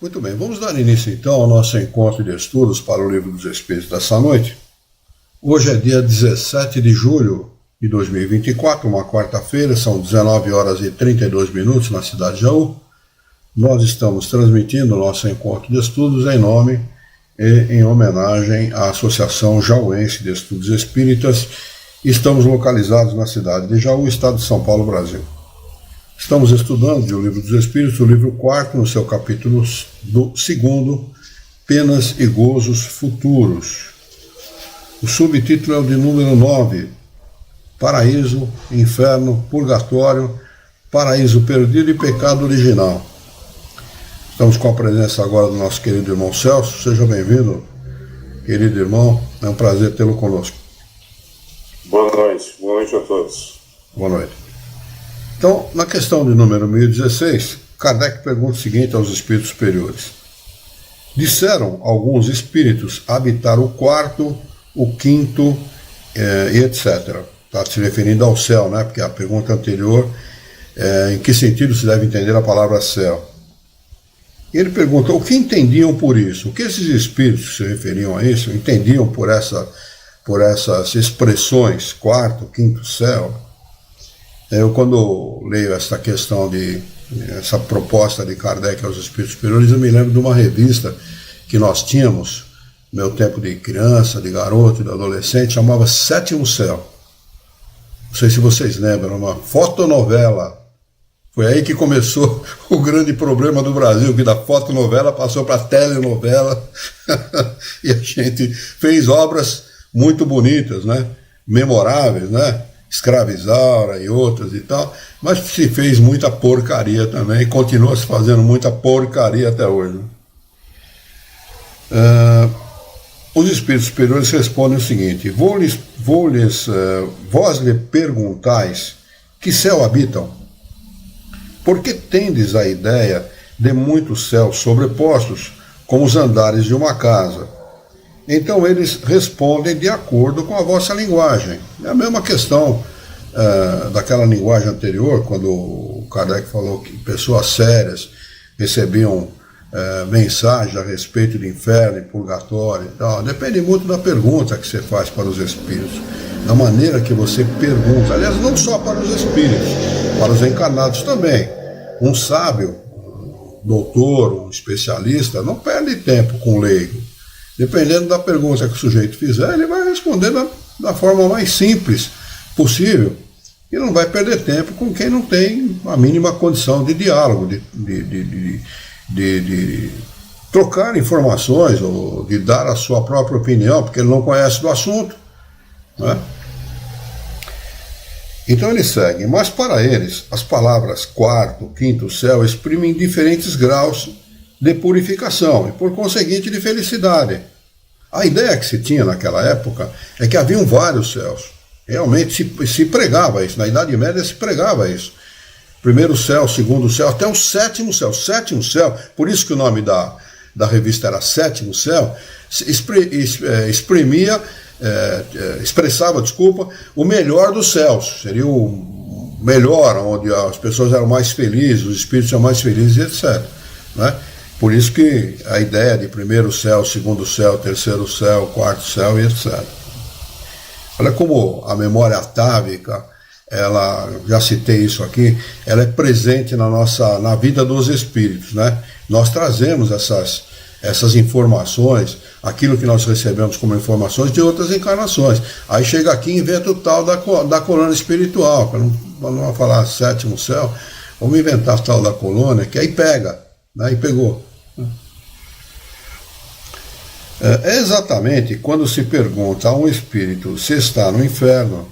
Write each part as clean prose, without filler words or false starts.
Muito bem, vamos dar início então ao nosso encontro de estudos para o Livro dos Espíritos dessa noite. Hoje é dia 17 de julho de 2024, uma quarta-feira, são 19 horas e 32 minutos na cidade de Jaú. Nós estamos transmitindo o nosso encontro de estudos em nome e em homenagem à Associação Jauense de Estudos Espíritas. Estamos localizados na cidade de Jaú, estado de São Paulo, Brasil. Estamos estudando o Livro dos Espíritos, o livro 4, no seu capítulo 2, Penas e Gozos Futuros. O subtítulo é o de número 9, Paraíso, Inferno, Purgatório, Paraíso Perdido e Pecado Original. Estamos com a presença agora do nosso querido irmão Celso. Seja bem-vindo, querido irmão. É um prazer tê-lo conosco. Boa noite a todos. Boa noite. Então, na questão de número 1016, Kardec pergunta o seguinte aos espíritos superiores. Disseram alguns espíritos habitar o quarto, o quinto e etc. Está se referindo ao céu, né? Porque a pergunta anterior é em que sentido se deve entender a palavra céu. E ele pergunta o que entendiam por isso, o que esses espíritos que se referiam a isso entendiam por essas expressões, quarto, quinto céu. Eu, quando leio essa questão essa proposta de Kardec aos espíritos superiores, eu me lembro de uma revista que nós tínhamos, no meu tempo de criança, de garoto, de adolescente, chamava Sétimo Céu. Não sei se vocês lembram, uma fotonovela. Foi aí que começou o grande problema do Brasil, que da fotonovela passou para a telenovela, e a gente fez obras muito bonitas, né? Memoráveis, né? Escravizaura e outras e tal, mas se fez muita porcaria também, e continua se fazendo muita porcaria até hoje. Os espíritos superiores respondem o seguinte: vós lhe perguntais que céu habitam? Por que tendes a ideia de muitos céus sobrepostos, como os andares de uma casa? Então eles respondem de acordo com a vossa linguagem. É a mesma questão daquela linguagem anterior, quando o Kardec falou que pessoas sérias recebiam mensagens a respeito de inferno e purgatório e tal. Depende muito da pergunta que você faz para os espíritos, da maneira que você pergunta. Aliás, não só para os espíritos, para os encarnados também. Um sábio, um doutor, um especialista, não perde tempo com o leigo. Dependendo da pergunta que o sujeito fizer, ele vai responder da forma mais simples possível e não vai perder tempo com quem não tem a mínima condição de diálogo, de trocar informações ou de dar a sua própria opinião, porque ele não conhece do assunto, né? Então eles seguem, mas para eles as palavras quarto, quinto céu exprimem diferentes graus de purificação e, por conseguinte, de felicidade. A ideia que se tinha naquela época é que haviam vários céus. Realmente se pregava isso, na Idade Média se pregava isso. Primeiro céu, segundo céu, até o sétimo céu. Sétimo céu, por isso que o nome da revista era Sétimo Céu, expressava o melhor dos céus. Seria o melhor, onde as pessoas eram mais felizes, os espíritos eram mais felizes, etc. Né? Por isso que a ideia de primeiro céu, segundo céu, terceiro céu, quarto céu e etc. Olha como a memória atávica, ela, já citei isso aqui, ela é presente na vida dos espíritos, né? Nós trazemos essas informações, aquilo que nós recebemos como informações de outras encarnações. Aí chega aqui e inventa o tal da colônia espiritual, para não falar sétimo céu, vamos inventar o tal da colônia, que aí pega, né? Aí pegou. É exatamente quando se pergunta a um espírito se está no inferno,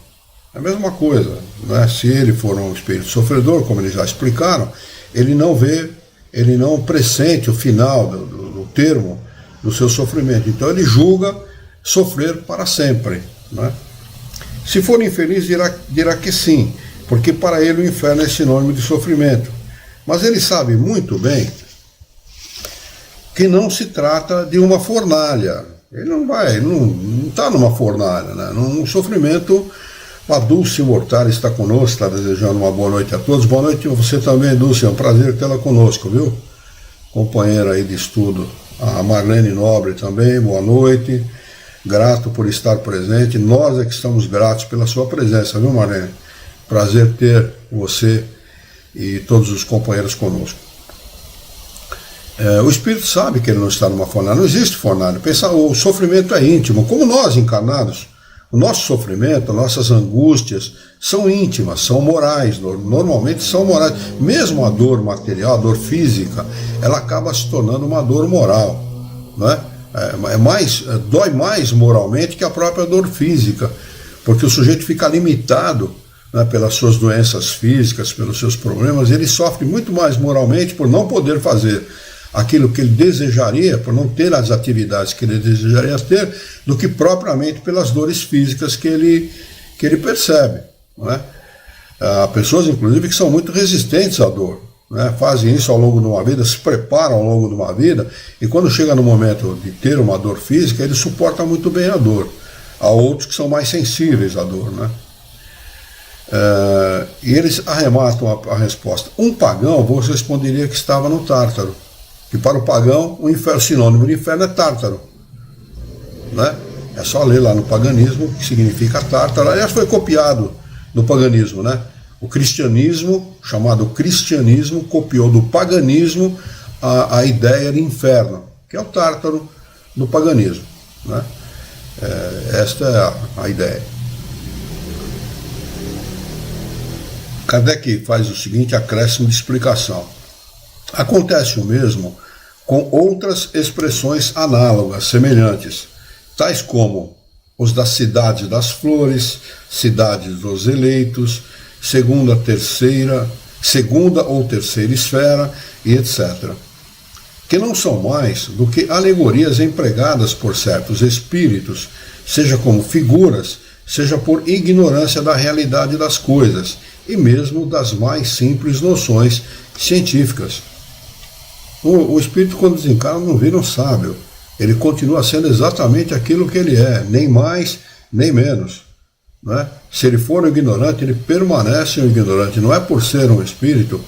é a mesma coisa, né? Se ele for um espírito sofredor, como eles já explicaram, ele não pressente o final do termo do seu sofrimento, então ele julga sofrer para sempre, né? Se for infeliz, dirá que sim, porque para ele o inferno é sinônimo de sofrimento, mas ele sabe muito bem que não se trata de uma fornalha. Ele não está numa fornalha, né? Num sofrimento. A Dulce Mortal está conosco, está desejando uma boa noite a todos. Boa noite a você também, Dulce, é um prazer tê-la conosco, viu? companheira aí de estudo, a Marlene Nobre também, boa noite. Grato por estar presente. Nós é que estamos gratos pela sua presença, viu, Marlene? Prazer ter você e todos os companheiros conosco. O espírito sabe que ele não está numa fornalha, não existe fornalha. O sofrimento é íntimo. Como nós encarnados, o nosso sofrimento, nossas angústias são íntimas, são morais, normalmente são morais. Mesmo a dor material, a dor física, ela acaba se tornando uma dor moral, não é? Dói mais moralmente que a própria dor física, porque o sujeito fica limitado, né, pelas suas doenças físicas, pelos seus problemas, e ele sofre muito mais moralmente por não poder fazer aquilo que ele desejaria, por não ter as atividades que ele desejaria ter, do que propriamente pelas dores físicas que ele percebe. Não é? Há pessoas, inclusive, que são muito resistentes à dor, né? Fazem isso ao longo de uma vida, se preparam ao longo de uma vida, e quando chega no momento de ter uma dor física, ele suporta muito bem a dor. Há outros que são mais sensíveis à dor, né? E eles arrematam a resposta. Um pagão, você responderia que estava no Tártaro, que para o pagão o sinônimo de inferno é Tártaro, né? É só ler lá no paganismo que significa Tártaro. Aliás, foi copiado no paganismo, né? O cristianismo, chamado cristianismo, copiou do paganismo a ideia de inferno, que é o Tártaro no paganismo, né? Esta é a ideia. Kardec faz o seguinte acréscimo de explicação. Acontece o mesmo com outras expressões análogas, semelhantes, tais como os das cidades das flores, cidades dos eleitos, segunda ou terceira esfera e etc., que não são mais do que alegorias empregadas por certos espíritos, seja como figuras, seja por ignorância da realidade das coisas, e mesmo das mais simples noções científicas. O espírito, quando desencarna, não vira um sábio. Ele continua sendo exatamente aquilo que ele é, nem mais, nem menos, né? Se ele for um ignorante, ele permanece um ignorante. Não é por ser um espírito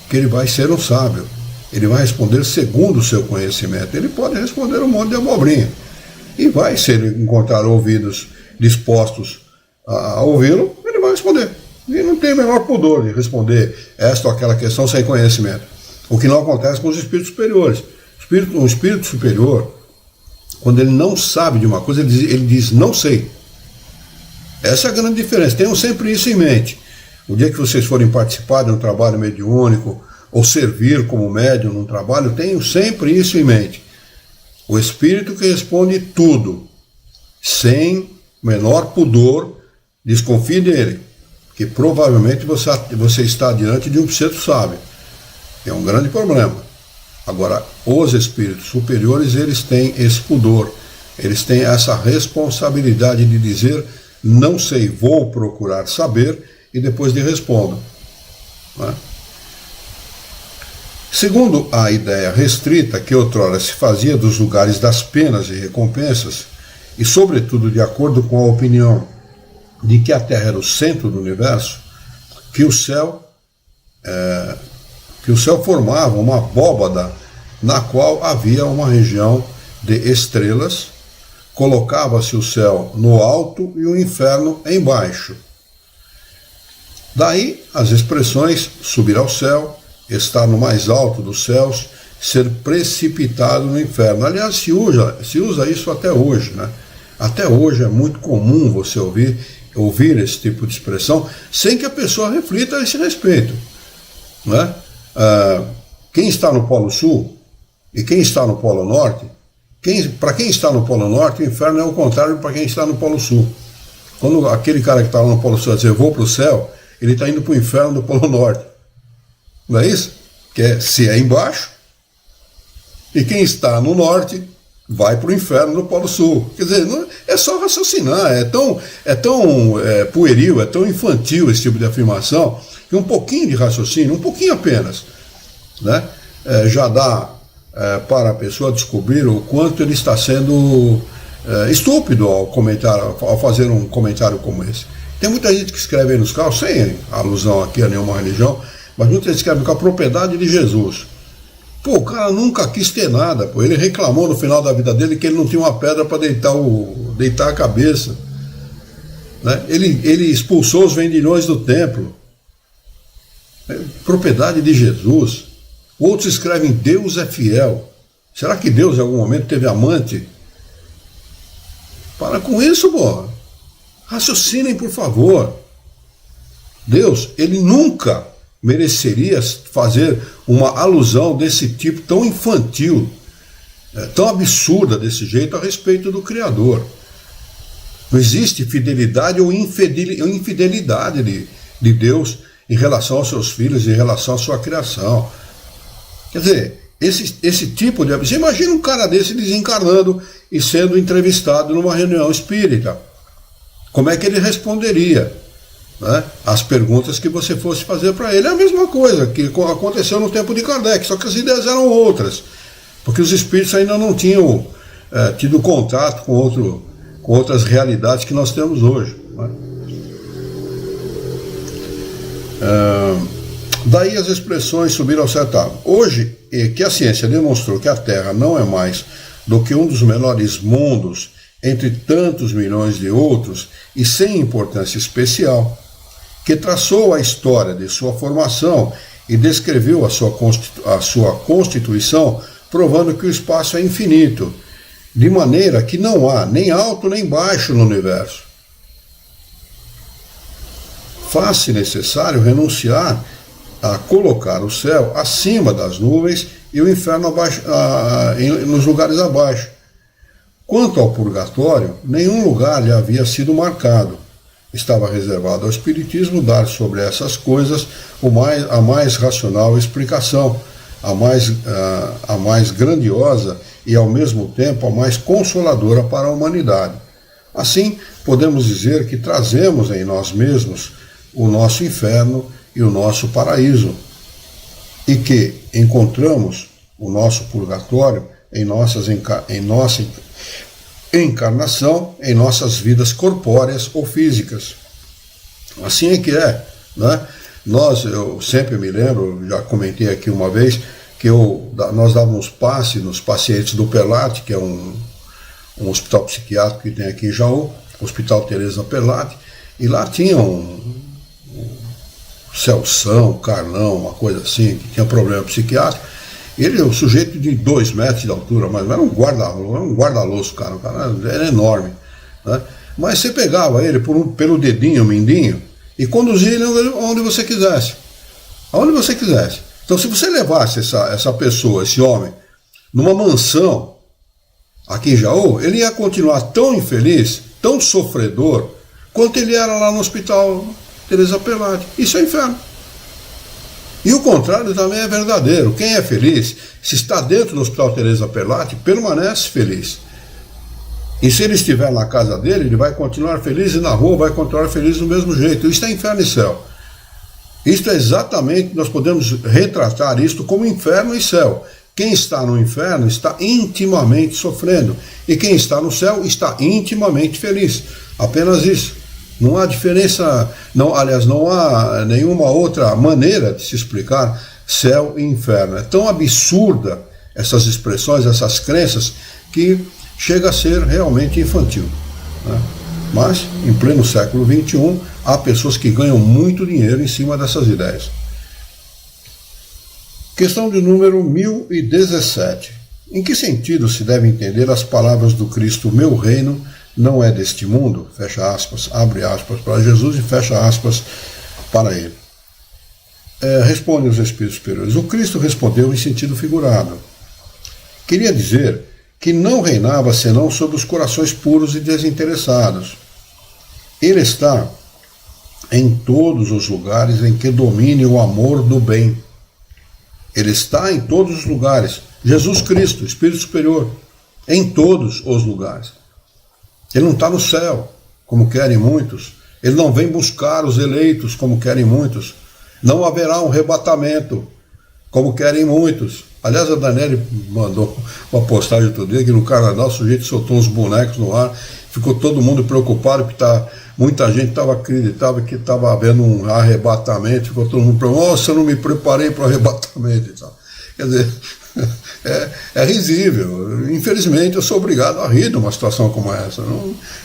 que ele vai ser um sábio. Ele vai responder segundo o seu conhecimento. Ele pode responder um monte de abobrinha. E vai, se ele encontrar ouvidos dispostos a ouvi-lo, ele vai responder. E não tem o menor pudor de responder esta ou aquela questão sem conhecimento. O que não acontece com os espíritos superiores. Um espírito superior, quando ele não sabe de uma coisa, ele diz não sei. Essa é a grande diferença. Tenham sempre isso em mente. O dia que vocês forem participar de um trabalho mediúnico, ou servir como médium num trabalho, tenham sempre isso em mente. O espírito que responde tudo, sem menor pudor, desconfie dele, que provavelmente você está diante de um pseudo sábio. É um grande problema. Agora, os espíritos superiores, eles têm esse pudor, eles têm essa responsabilidade de dizer, não sei, vou procurar saber, e depois lhe respondo. Né? Segundo a ideia restrita que outrora se fazia dos lugares das penas e recompensas, e sobretudo de acordo com a opinião de que a Terra era o centro do universo, que o céu formava uma abóbada na qual havia uma região de estrelas, colocava-se o céu no alto e o inferno embaixo. Daí as expressões subir ao céu, estar no mais alto dos céus, ser precipitado no inferno. Aliás, se usa isso até hoje, né? Até hoje é muito comum você ouvir esse tipo de expressão sem que a pessoa reflita a esse respeito, né? Quem está no Polo Sul e quem está no Polo Norte, para quem está no Polo Norte, o inferno é o contrário para quem está no Polo Sul. Quando aquele cara que está lá no Polo Sul dizer, eu vou para o céu, ele está indo para o inferno do Polo Norte. Não é isso? Que se é embaixo, e quem está no norte vai para o inferno do Polo Sul. Quer dizer, não, é só raciocinar, é tão pueril, é tão infantil esse tipo de afirmação, que um pouquinho de raciocínio, um pouquinho apenas, né, já dá para a pessoa descobrir o quanto ele está sendo estúpido ao fazer um comentário como esse. Tem muita gente que escreve aí nos carros, sem alusão aqui a nenhuma religião, mas muita gente escreve com a propriedade de Jesus. Pô, o cara nunca quis ter nada, pô. Ele reclamou no final da vida dele que ele não tinha uma pedra para deitar a cabeça. Né? Ele expulsou os vendilhões do templo. Propriedade de Jesus. Outros escrevem: Deus é fiel. Será que Deus em algum momento teve amante? Para com isso, pô. Raciocinem, por favor. Deus, ele nunca mereceria fazer uma alusão desse tipo tão infantil, tão absurda desse jeito a respeito do Criador. Não existe fidelidade ou infidelidade de Deus em relação aos seus filhos, em relação à sua criação. Quer dizer, esse tipo de... Você imagina um cara desse desencarnando e sendo entrevistado numa reunião espírita. Como é que ele responderia, né, as perguntas que você fosse fazer para ele? É a mesma coisa que aconteceu no tempo de Kardec, só que as ideias eram outras, porque os espíritos ainda não tinham tido contato com outras realidades que nós temos hoje. Né? Daí as expressões subiram ao certo. Hoje, que a ciência demonstrou que a Terra não é mais do que um dos menores mundos entre tantos milhões de outros e sem importância especial, que traçou a história de sua formação e descreveu a sua constituição, provando que o espaço é infinito, de maneira que não há nem alto nem baixo no universo. Faz-se necessário renunciar a colocar o céu acima das nuvens e o inferno abaixo, nos lugares abaixo. Quanto ao purgatório, nenhum lugar lhe havia sido marcado. Estava reservado ao Espiritismo dar sobre essas coisas a mais racional explicação, a mais grandiosa e, ao mesmo tempo, a mais consoladora para a humanidade. Assim, podemos dizer que trazemos em nós mesmos o nosso inferno e o nosso paraíso, e que encontramos o nosso purgatório em nossa encarnação, em nossas vidas corpóreas ou físicas. Assim é que é, né? Eu sempre me lembro, já comentei aqui uma vez, que nós dávamos passe nos pacientes do Perlate, que é um hospital psiquiátrico que tem aqui em Jaú, Hospital Teresa Perlate, e lá tinha um Celção, Carlão, uma coisa assim, que tinha problema psiquiátrico. Ele é um sujeito de 2 metros de altura, mas era um guarda-louço, cara, o cara era enorme. Né? Mas você pegava ele pelo dedinho, mindinho, e conduzia ele onde você quisesse. Aonde você quisesse. Então, se você levasse essa pessoa, esse homem, numa mansão aqui em Jaú, ele ia continuar tão infeliz, tão sofredor, quanto ele era lá no Hospital Teresa Perlate. Isso é inferno. E o contrário também é verdadeiro. Quem é feliz, se está dentro do Hospital Teresa Perlate, permanece feliz. E se ele estiver na casa dele, ele vai continuar feliz, e na rua vai continuar feliz do mesmo jeito. Isso é inferno e céu. Isto é exatamente, nós podemos retratar isto como inferno e céu. Quem está no inferno está intimamente sofrendo, e quem está no céu está intimamente feliz. Apenas isso. Não há diferença, não há nenhuma outra maneira de se explicar céu e inferno. É tão absurda essas expressões, essas crenças, que chega a ser realmente infantil. Né? Mas, em pleno século XXI, há pessoas que ganham muito dinheiro em cima dessas ideias. Questão de número 1017. Em que sentido se deve entender as palavras do Cristo, meu reino não é deste mundo, fecha aspas, abre aspas para Jesus e fecha aspas para ele? Responde os Espíritos Superiores. O Cristo respondeu em sentido figurado. Queria dizer que não reinava senão sobre os corações puros e desinteressados. Ele está em todos os lugares em que domine o amor do bem. Ele está em todos os lugares. Jesus Cristo, Espírito Superior, em todos os lugares. Ele não está no céu, como querem muitos. Ele não vem buscar os eleitos, como querem muitos. Não haverá um arrebatamento, como querem muitos. Aliás, a Daniele mandou uma postagem outro dia que no Canadá o sujeito soltou uns bonecos no ar, ficou todo mundo preocupado, porque muita gente acreditava que estava havendo um arrebatamento, ficou todo mundo preocupado, nossa, eu não me preparei para o arrebatamento e tal. Quer dizer, é risível. Infelizmente, eu sou obrigado a rir de uma situação como essa.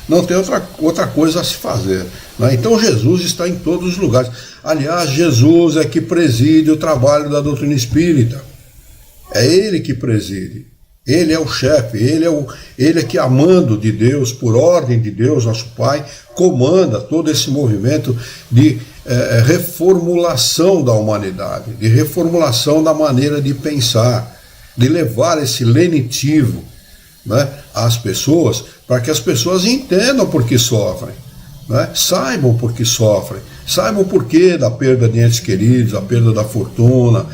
Não tem outra coisa a se fazer. Né? Então, Jesus está em todos os lugares. Aliás, Jesus é que preside o trabalho da doutrina espírita. É Ele que preside. Ele é o chefe, ele é que, amando de Deus, por ordem de Deus, nosso Pai, comanda todo esse movimento de reformulação da humanidade, de reformulação da maneira de pensar, de levar esse lenitivo, né, às pessoas, para que as pessoas entendam por que sofrem, né, saibam por que sofrem, saibam o porquê da perda de entes queridos, a perda da fortuna,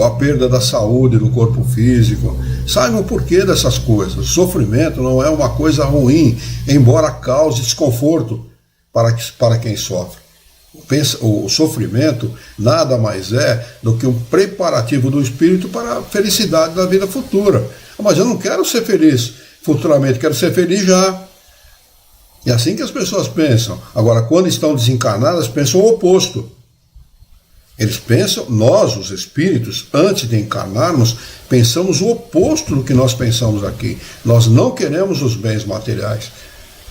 a perda da saúde do corpo físico, saibam o porquê dessas coisas. O sofrimento não é uma coisa ruim, embora cause desconforto para quem sofre. O sofrimento nada mais é do que um preparativo do espírito para a felicidade da vida futura. Mas eu não quero ser feliz futuramente, quero ser feliz já. É assim que as pessoas pensam. Agora, quando estão desencarnadas, pensam o oposto. Eles pensam, nós, os espíritos, antes de encarnarmos, pensamos o oposto do que nós pensamos aqui. Nós não queremos os bens materiais.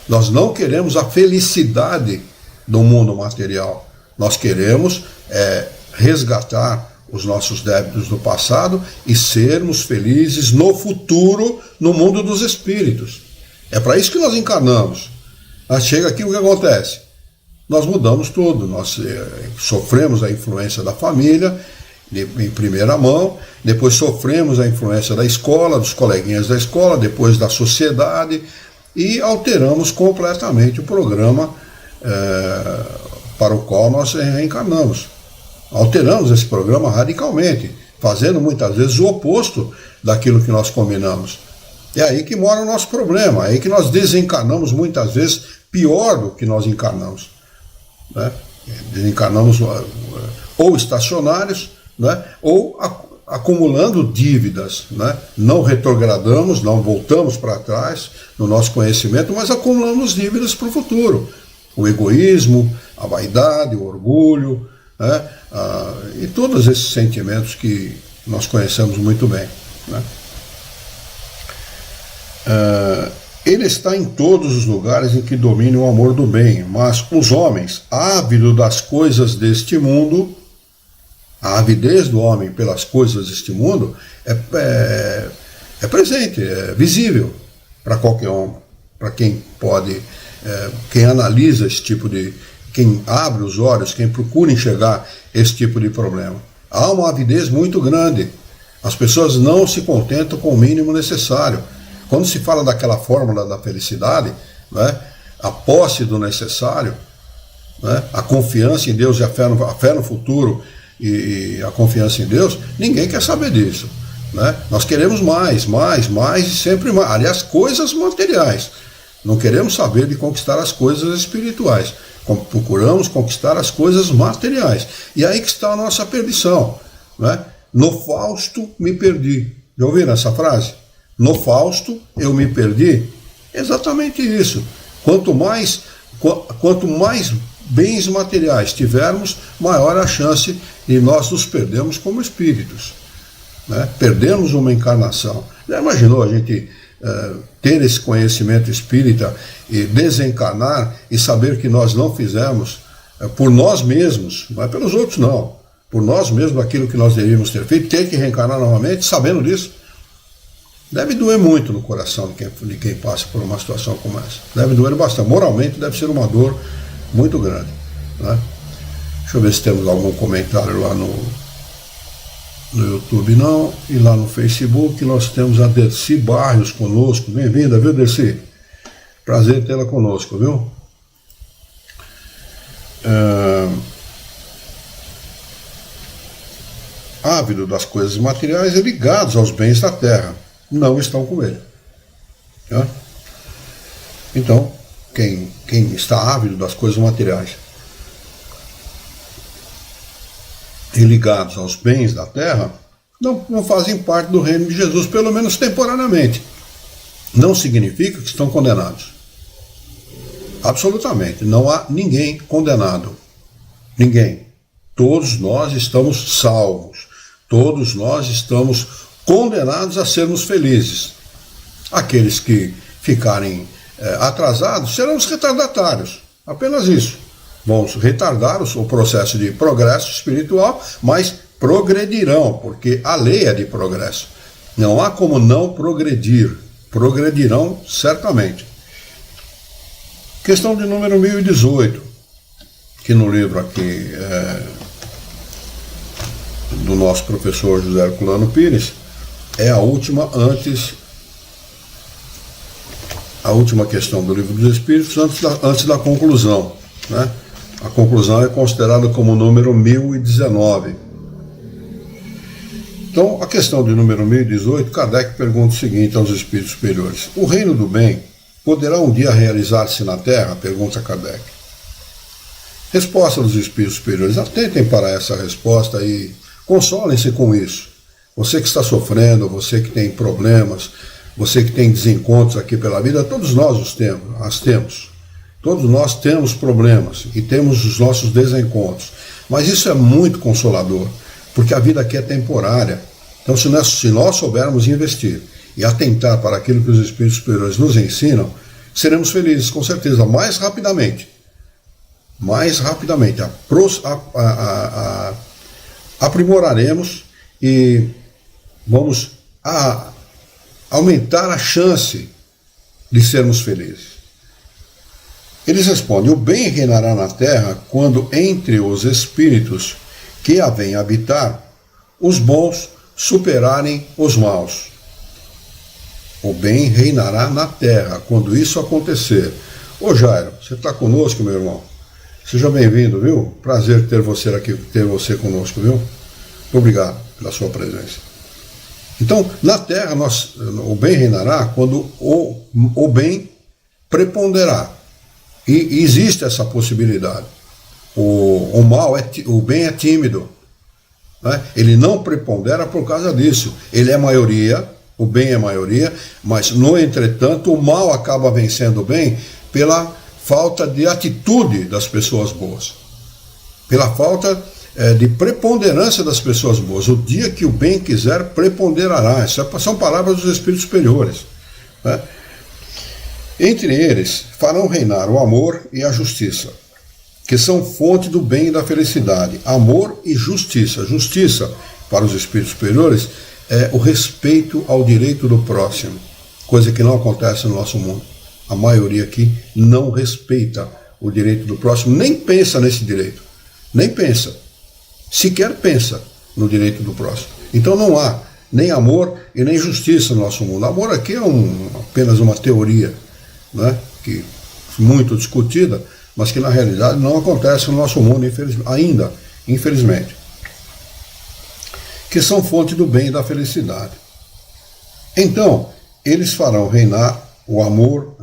Nós não queremos a felicidade do mundo material. Nós queremos resgatar os nossos débitos do passado e sermos felizes no futuro, no mundo dos espíritos. É para isso que nós encarnamos. Mas chega aqui, o que acontece? Nós mudamos tudo, nós sofremos a influência da família, em primeira mão, depois sofremos a influência da escola, dos coleguinhas da escola, depois da sociedade, e alteramos completamente o programa para o qual nós reencarnamos. Alteramos esse programa radicalmente, fazendo muitas vezes o oposto daquilo que nós combinamos. É aí que mora o nosso problema, é aí que nós desencarnamos muitas vezes pior do que nós encarnamos. Né? Desencarnamos ou estacionários, né? Ou acumulando dívidas. Né? Não retrogradamos, não voltamos para trás no nosso conhecimento, mas acumulamos dívidas para o futuro. O egoísmo, a vaidade, o orgulho, né? E todos esses sentimentos que nós conhecemos muito bem. Né? Ele está em todos os lugares em que domina o amor do bem, mas os homens, ávidos das coisas deste mundo, a avidez do homem pelas coisas deste mundo é presente, é visível para qualquer um, para quem pode, quem analisa esse tipo de, quem abre os olhos, quem procura enxergar esse tipo de problema. Há uma avidez muito grande, as pessoas não se contentam com o mínimo necessário. Quando se fala daquela fórmula da felicidade, né, a posse do necessário, né, a confiança em Deus e a fé no futuro e a confiança em Deus, ninguém quer saber disso. Né? Nós queremos mais e sempre mais. Aliás, coisas materiais. Não queremos saber de conquistar as coisas espirituais. Procuramos conquistar as coisas materiais. E aí que está a nossa perdição. Né? No Fausto me perdi. Já ouviram essa frase? No Fausto eu me perdi. Exatamente isso. Quanto mais bens materiais tivermos, maior a chance de nós nos perdermos como espíritos. Né? Perdemos uma encarnação. Já imaginou a gente ter esse conhecimento espírita e desencarnar e saber que nós não fizemos por nós mesmos, não é pelos outros não, por nós mesmos aquilo que nós deveríamos ter feito, ter que reencarnar novamente, sabendo disso? Deve doer muito no coração de quem passa por uma situação como essa. Deve doer bastante. Moralmente deve ser uma dor muito grande. Né? Deixa eu ver se temos algum comentário lá no YouTube, não. E lá no Facebook nós temos a Dercy Barrios conosco. Bem-vinda, viu, Dercy? Prazer tê-la conosco, viu? Ávido das coisas materiais e ligados aos bens da terra. Não estão com ele. Né? Então, quem está ávido das coisas materiais e ligados aos bens da terra, não fazem parte do reino de Jesus, pelo menos temporariamente. Não significa que estão condenados. Absolutamente. Não há ninguém condenado. Ninguém. Todos nós estamos salvos. Todos nós estamos condenados a sermos felizes. Aqueles que ficarem atrasados serão os retardatários. Apenas isso. Vão retardar o processo de progresso espiritual, mas progredirão, porque a lei é de progresso. Não há como não progredir. Progredirão certamente. Questão de número 1018, que no livro aqui do nosso professor José Herculano Pires, é a última questão do Livro dos Espíritos, antes da conclusão, né? A conclusão é considerada como número 1019. Então, a questão de número 1018, Kardec pergunta o seguinte aos espíritos superiores: o reino do bem poderá um dia realizar-se na Terra? Pergunta Kardec. Resposta dos espíritos superiores: atentem para essa resposta e consolem-se com isso. Você que está sofrendo, você que tem problemas, você que tem desencontros aqui pela vida, todos nós as temos. Todos nós temos problemas e temos os nossos desencontros. Mas isso é muito consolador, porque a vida aqui é temporária. Então, se nós soubermos investir e atentar para aquilo que os espíritos superiores nos ensinam, seremos felizes, com certeza, mais rapidamente. Aprimoraremos e vamos aumentar a chance de sermos felizes. Eles respondem: o bem reinará na terra quando entre os espíritos que a vêm habitar, os bons superarem os maus. O bem reinará na terra quando isso acontecer. Ô Jairo, você está conosco, meu irmão? Seja bem-vindo, viu? Prazer ter você aqui, ter você conosco, viu? Muito obrigado pela sua presença. Então, na terra, o bem reinará quando o bem preponderar. E existe essa possibilidade. O bem é tímido, né? Ele não prepondera por causa disso. Ele é maioria, o bem é maioria, mas, no entretanto, o mal acaba vencendo o bem pela falta de atitude das pessoas boas, pela falta de preponderância das pessoas boas. O dia que o bem quiser, preponderará. São palavras dos espíritos superiores, né? Entre eles farão reinar o amor e a justiça, que são fonte do bem e da felicidade. Amor e justiça. Justiça, para os espíritos superiores, é o respeito ao direito do próximo, coisa que não acontece no nosso mundo. A maioria aqui não respeita o direito do próximo, nem pensa nesse direito, nem pensa, sequer pensa no direito do próximo. Então não há nem amor e nem justiça no nosso mundo. Amor aqui é apenas uma teoria, né, que muito discutida, mas que na realidade não acontece no nosso mundo, infelizmente. Que são fonte do bem e da felicidade. Então, eles farão reinar o amor,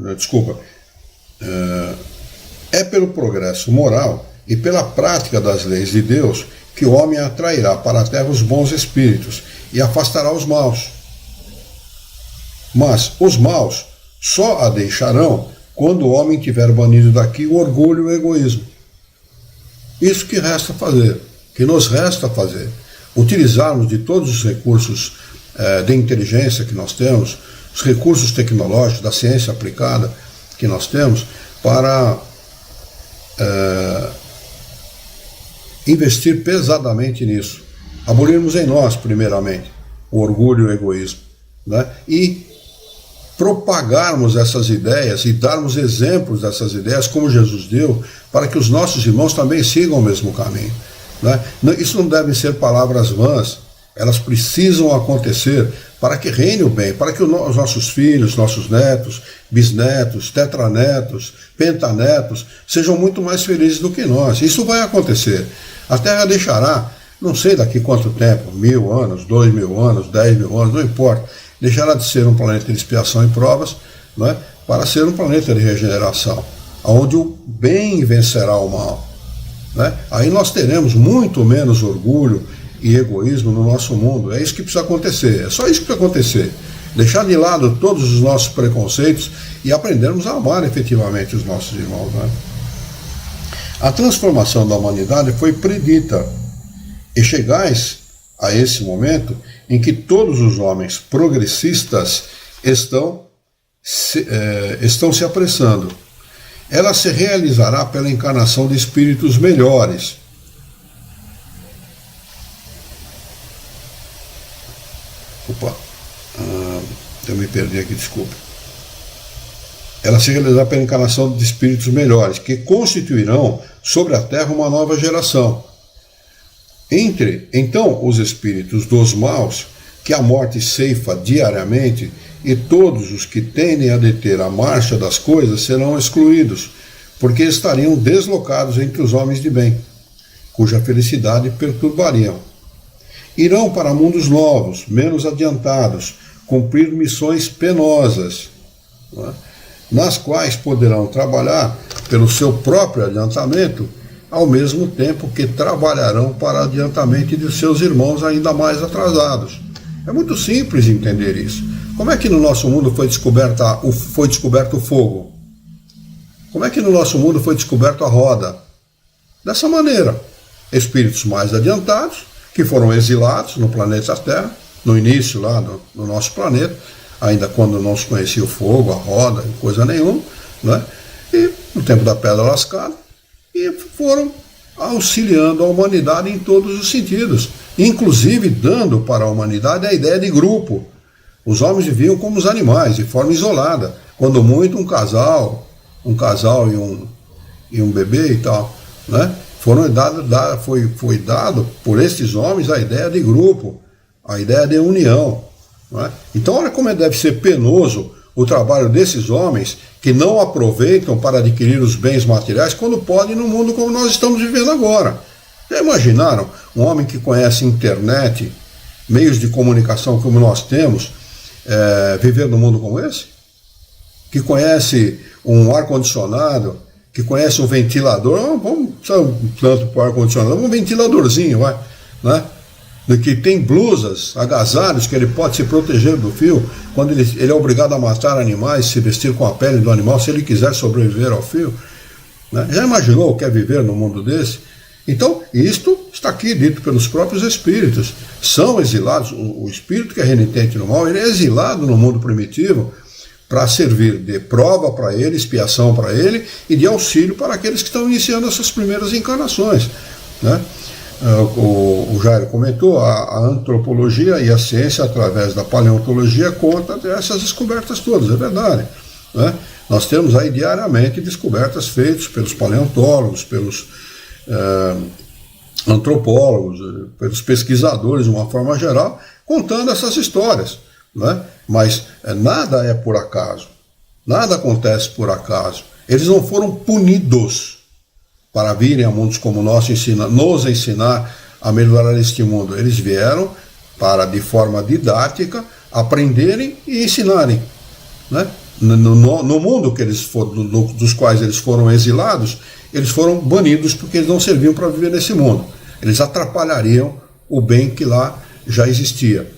é pelo progresso moral e pela prática das leis de Deus que o homem atrairá para a terra os bons espíritos e afastará os maus. Mas os maus só a deixarão quando o homem tiver banido daqui o orgulho e o egoísmo. Isso que resta fazer, que nos resta fazer. Utilizarmos de todos os recursos de inteligência que nós temos, os recursos tecnológicos, da ciência aplicada que nós temos, para investir pesadamente nisso. Abolirmos em nós, primeiramente, o orgulho e o egoísmo, né? E propagarmos essas ideias e darmos exemplos dessas ideias, como Jesus deu, para que os nossos irmãos também sigam o mesmo caminho, né? Isso não devem ser palavras vãs, elas precisam acontecer para que reine o bem, para que os nossos filhos, nossos netos, bisnetos, tetranetos, pentanetos sejam muito mais felizes do que nós. Isso vai acontecer. A Terra deixará, não sei daqui quanto tempo, 1000 anos, 2000 anos, 10.000 anos, não importa, deixará de ser um planeta de expiação e provas, né, para ser um planeta de regeneração, onde o bem vencerá o mal, né? Aí nós teremos muito menos orgulho e egoísmo no nosso mundo. É isso que precisa acontecer, é só isso que precisa acontecer. Deixar de lado todos os nossos preconceitos e aprendermos a amar efetivamente os nossos irmãos, né? A transformação da humanidade foi predita, e chegais a esse momento em que todos os homens progressistas estão se apressando. Ela se realizará pela encarnação de espíritos melhores. Eu me perdi aqui, desculpa. Ela se realizará pela encarnação de espíritos melhores, que constituirão sobre a Terra uma nova geração. Então, os espíritos dos maus, que a morte ceifa diariamente, e todos os que tendem a deter a marcha das coisas serão excluídos, porque estariam deslocados entre os homens de bem, cuja felicidade perturbariam. Irão para mundos novos, menos adiantados, cumprir missões penosas, nas quais poderão trabalhar pelo seu próprio adiantamento, ao mesmo tempo que trabalharão para adiantamento de seus irmãos ainda mais atrasados. É muito simples entender isso. Como é que no nosso mundo foi descoberto o fogo? Como é que no nosso mundo foi descoberto a roda? Dessa maneira, espíritos mais adiantados, que foram exilados no planeta Terra, no início lá do nosso planeta, ainda quando não se conhecia o fogo, a roda, coisa nenhuma, né? E no tempo da pedra lascada, e foram auxiliando a humanidade em todos os sentidos, inclusive dando para a humanidade a ideia de grupo. Os homens viviam como os animais, de forma isolada, quando muito um casal e um bebê e tal, né? Foi dado por estes homens a ideia de grupo, a ideia de união, né? Então olha como deve ser penoso o trabalho desses homens que não aproveitam para adquirir os bens materiais quando podem no mundo como nós estamos vivendo agora. Já imaginaram um homem que conhece internet, meios de comunicação como nós temos, viver num mundo como esse? Que conhece um ar-condicionado, que conhece um ventilador, vamos tanto para o ar-condicionado, um ventiladorzinho, né? Que tem blusas, agasalhos, que ele pode se proteger do fio, quando ele é obrigado a matar animais, se vestir com a pele do animal, se ele quiser sobreviver ao fio, né? Já imaginou o que é viver num mundo desse? Então, isto está aqui dito pelos próprios espíritos. São exilados, o espírito que é renitente no mal, ele é exilado no mundo primitivo para servir de prova para ele, expiação para ele e de auxílio para aqueles que estão iniciando essas primeiras encarnações, né? O Jairo comentou, a antropologia e a ciência, através da paleontologia, conta dessas descobertas todas, é verdade, né? Nós temos aí diariamente descobertas feitas pelos paleontólogos, pelos antropólogos, pelos pesquisadores de uma forma geral, contando essas histórias, né? Mas nada é por acaso, nada acontece por acaso. Eles não foram punidos para virem a mundos como o nosso, nos ensinar a melhorar este mundo. Eles vieram para, de forma didática, aprenderem e ensinarem, né? No mundo que dos quais eles foram exilados, eles foram banidos porque eles não serviam para viver nesse mundo. Eles atrapalhariam o bem que lá já existia.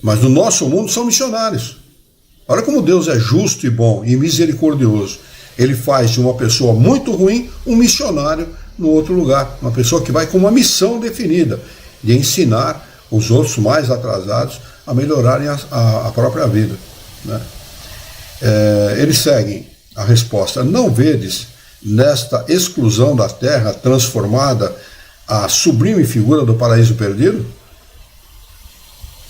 Mas no nosso mundo são missionários. Olha como Deus é justo e bom e misericordioso. Ele faz de uma pessoa muito ruim um missionário no outro lugar. Uma pessoa que vai com uma missão definida de ensinar os outros mais atrasados a melhorarem a própria vida, né? Eles seguem a resposta: não vedes nesta exclusão da terra transformada a sublime figura do paraíso perdido?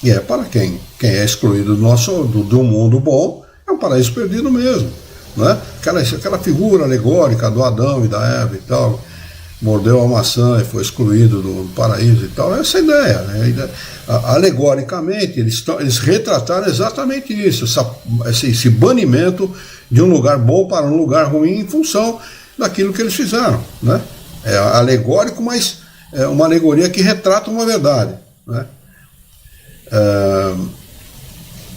E é para quem é excluído do mundo bom, é um paraíso perdido mesmo, né? Aquela figura alegórica do Adão e da Eva e tal, mordeu a maçã e foi excluído do paraíso e tal, essa ideia, né? Alegoricamente, eles retrataram exatamente isso, esse banimento de um lugar bom para um lugar ruim em função daquilo que eles fizeram, né? É alegórico, mas é uma alegoria que retrata uma verdade, né?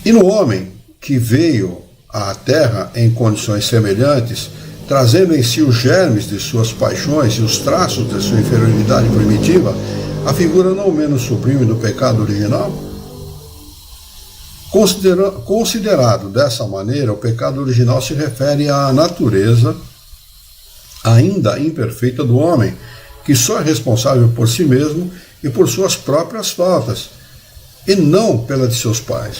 E no homem que veio à Terra em condições semelhantes, trazendo em si os germes de suas paixões e os traços de sua inferioridade primitiva, a figura não menos sublime do pecado original? Considerado dessa maneira, o pecado original se refere à natureza ainda imperfeita do homem, que só é responsável por si mesmo e por suas próprias faltas, e não pela de seus pais.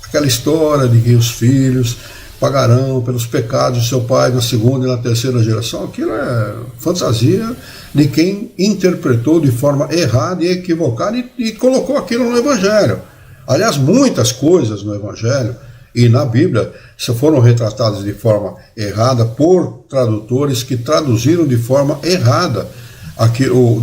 Aquela história de que os filhos pagarão pelos pecados de seu pai na segunda e na terceira geração, aquilo é fantasia de quem interpretou de forma errada e equivocada e colocou aquilo no Evangelho. Aliás, muitas coisas no Evangelho e na Bíblia foram retratadas de forma errada por tradutores que traduziram de forma errada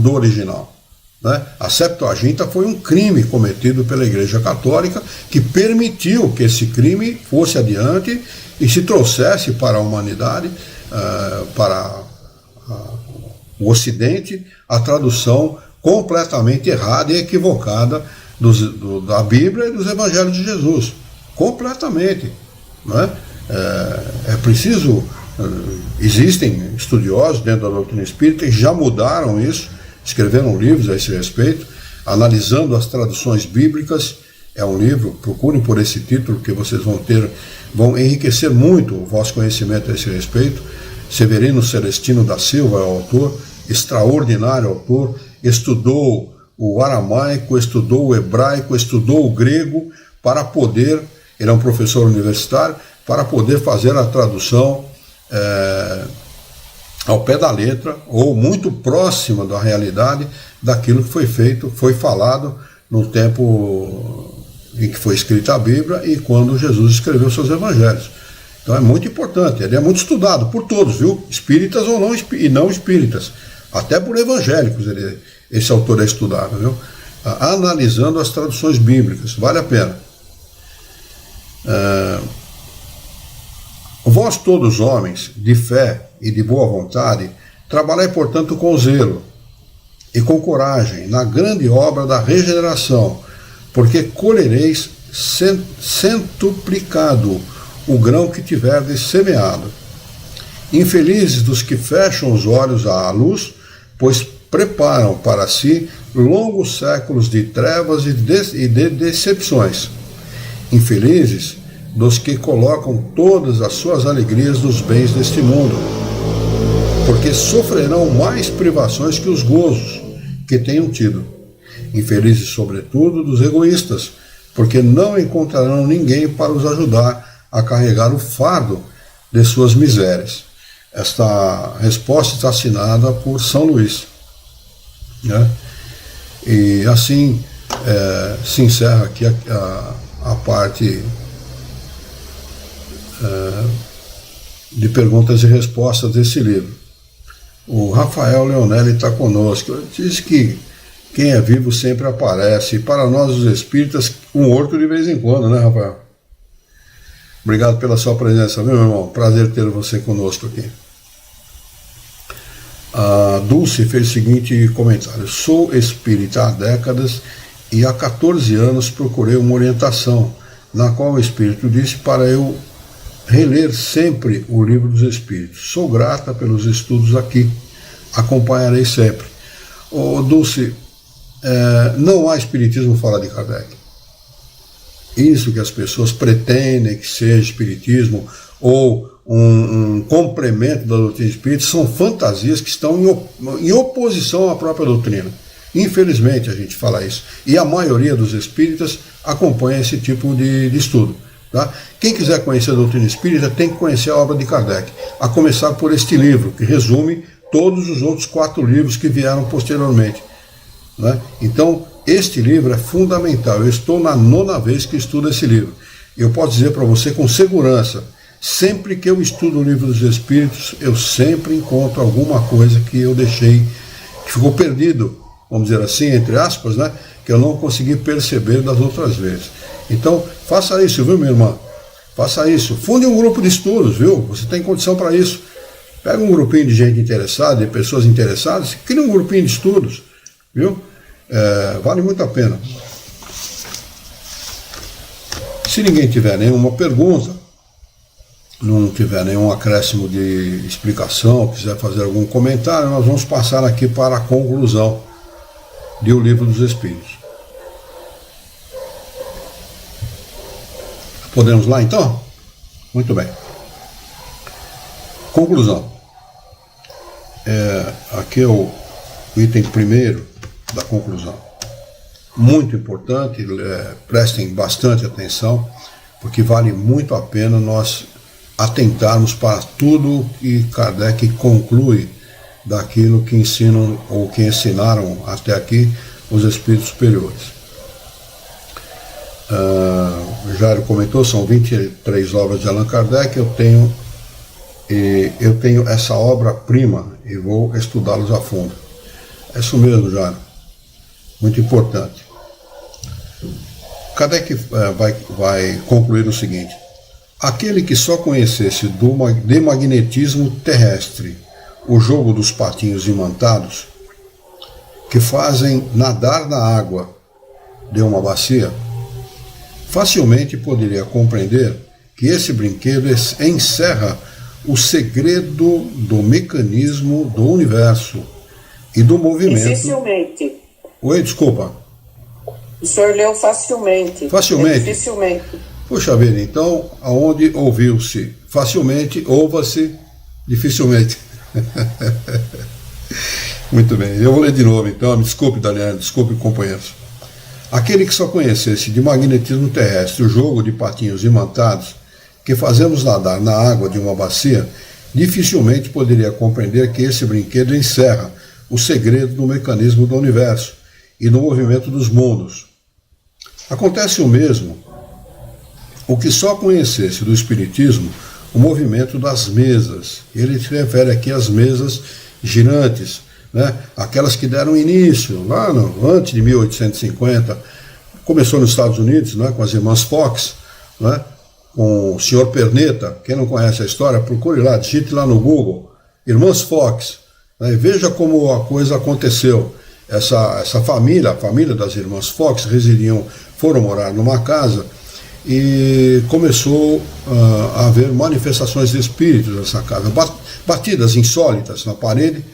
do original. Né? A Septuaginta foi um crime cometido pela Igreja Católica que permitiu que esse crime fosse adiante e se trouxesse para a humanidade, para o Ocidente, a tradução completamente errada e equivocada da Bíblia e dos Evangelhos de Jesus. Completamente. Né? É preciso... Existem estudiosos dentro da doutrina espírita que já mudaram isso, escreveram livros a esse respeito, analisando as traduções bíblicas. É um livro, procurem por esse título, que vocês vão enriquecer muito o vosso conhecimento a esse respeito. Severino Celestino da Silva é o autor, extraordinário autor, estudou o aramaico, estudou o hebraico, estudou o grego, para poder, ele é um professor universitário, para poder fazer a tradução ao pé da letra, ou muito próxima da realidade daquilo que foi feito, foi falado no tempo em que foi escrita a Bíblia e quando Jesus escreveu seus evangelhos. Então é muito importante, ele é muito estudado por todos, viu? Espíritas ou não, e não espíritas, até por evangélicos esse autor é estudado, viu? Analisando as traduções bíblicas, vale a pena. Vós todos homens, de fé e de boa vontade, trabalhai, portanto, com zelo e com coragem na grande obra da regeneração, porque colhereis centuplicado o grão que tiverdes semeado. Infelizes dos que fecham os olhos à luz, pois preparam para si longos séculos de trevas e de decepções. Infelizes dos que colocam todas as suas alegrias nos bens deste mundo, porque sofrerão mais privações que os gozos que tenham tido. Infelizes, sobretudo, dos egoístas, porque não encontrarão ninguém para os ajudar a carregar o fardo de suas misérias. Esta resposta está assinada por São Luís. Né? E assim se encerra aqui a parte de perguntas e respostas desse livro. O Rafael Leonelli está conosco. Diz que quem é vivo sempre aparece. E para nós, os espíritas, um morto de vez em quando, né, Rafael? Obrigado pela sua presença, meu irmão. Prazer ter você conosco aqui. A Dulce fez o seguinte comentário: sou espírita há décadas e há 14 anos procurei uma orientação, na qual o Espírito disse para eu reler sempre o Livro dos Espíritos. Sou grata pelos estudos aqui, acompanharei sempre. Dulce, não há espiritismo fora de Kardec. Isso que as pessoas pretendem que seja espiritismo ou um complemento da doutrina espírita são fantasias que estão em oposição à própria doutrina. Infelizmente a gente fala isso. E a maioria dos espíritas acompanha esse tipo de estudo. Tá? Quem quiser conhecer a doutrina espírita tem que conhecer a obra de Kardec, a começar por este livro, que resume todos os outros 4 livros que vieram posteriormente. Né? Então, este livro é fundamental. Eu estou na 9ª vez que estudo esse livro. Eu posso dizer para você com segurança, sempre que eu estudo o Livro dos Espíritos, eu sempre encontro alguma coisa que eu deixei, que ficou perdido, vamos dizer assim, entre aspas, né? Que eu não consegui perceber das outras vezes. Então, faça isso, viu, minha irmã? Faça isso. Funde um grupo de estudos, viu? Você tem condição para isso. Pega um grupinho de gente interessada, de pessoas interessadas, cria um grupinho de estudos, viu? Vale muito a pena. Se ninguém tiver nenhuma pergunta, não tiver nenhum acréscimo de explicação, quiser fazer algum comentário, nós vamos passar aqui para a conclusão do Livro dos Espíritos. Podemos lá então? Muito bem. Conclusão. Aqui é o item primeiro, da conclusão. Muito importante, prestem bastante atenção, porque vale muito a pena nós atentarmos para tudo que Kardec conclui daquilo que ensinam ou que ensinaram até aqui os espíritos superiores. Jairo comentou, são 23 obras de Allan Kardec, eu tenho essa obra-prima e vou estudá-los a fundo. É isso mesmo, Jairo. Muito importante. Kardec vai concluir o seguinte: aquele que só conhecesse de magnetismo terrestre o jogo dos patinhos imantados, que fazem nadar na água de uma bacia, facilmente poderia compreender que esse brinquedo encerra o segredo do mecanismo do universo e do movimento. Dificilmente. Oi, desculpa. O senhor leu facilmente. Facilmente? Dificilmente. Puxa vida, então, aonde ouviu-se facilmente, ouva-se dificilmente. Muito bem, eu vou ler de novo então, me desculpe, Daniel, desculpe, companheiros. Aquele que só conhecesse de magnetismo terrestre o jogo de patinhos imantados que fazemos nadar na água de uma bacia, dificilmente poderia compreender que esse brinquedo encerra o segredo do mecanismo do universo e do movimento dos mundos. Acontece o mesmo o que só conhecesse do Espiritismo o movimento das mesas. Ele se refere aqui às mesas girantes, né? Aquelas que deram início lá antes de 1850, começou nos Estados Unidos, né, com as irmãs Fox, né, com o Sr. Perneta. Quem não conhece a história, procure lá, digite lá no Google, Irmãs Fox, né, e veja como a coisa aconteceu. Essa família, a família das irmãs Fox, foram morar numa casa e começou a haver manifestações de espíritos nessa casa, batidas insólitas na parede,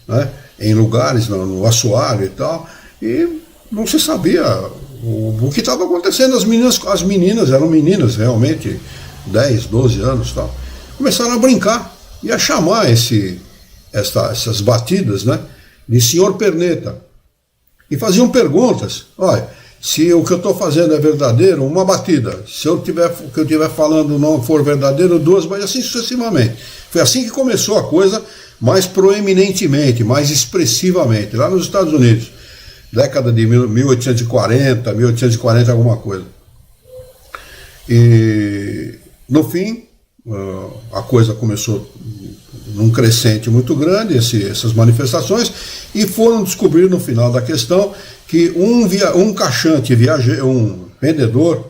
né, em lugares, no assoalho e tal, e não se sabia o que estava acontecendo. As meninas eram meninas realmente, 10, 12 anos e tal, começaram a brincar e a chamar essas batidas, né, de Sr. Perneta, e faziam perguntas. Olha, se o que eu estou fazendo é verdadeiro, uma batida. Se o que eu estiver falando não for verdadeiro, duas, mas assim sucessivamente. Foi assim que começou a coisa, mais proeminentemente, mais expressivamente, lá nos Estados Unidos. Década de 1840 alguma coisa. E, no fim, a coisa começou num crescente muito grande, essas manifestações, e foram descobrir no final da questão que um vendedor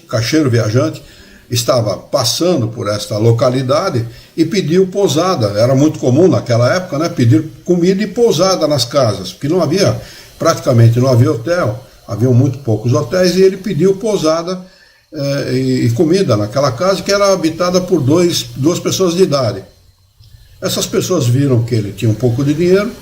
caixeiro viajante, estava passando por esta localidade e pediu pousada. Era muito comum naquela época, né, pedir comida e pousada nas casas, porque praticamente não havia hotel, haviam muito poucos hotéis, e ele pediu pousada e comida naquela casa, que era habitada por duas pessoas de idade. Essas pessoas viram que ele tinha um pouco de dinheiro,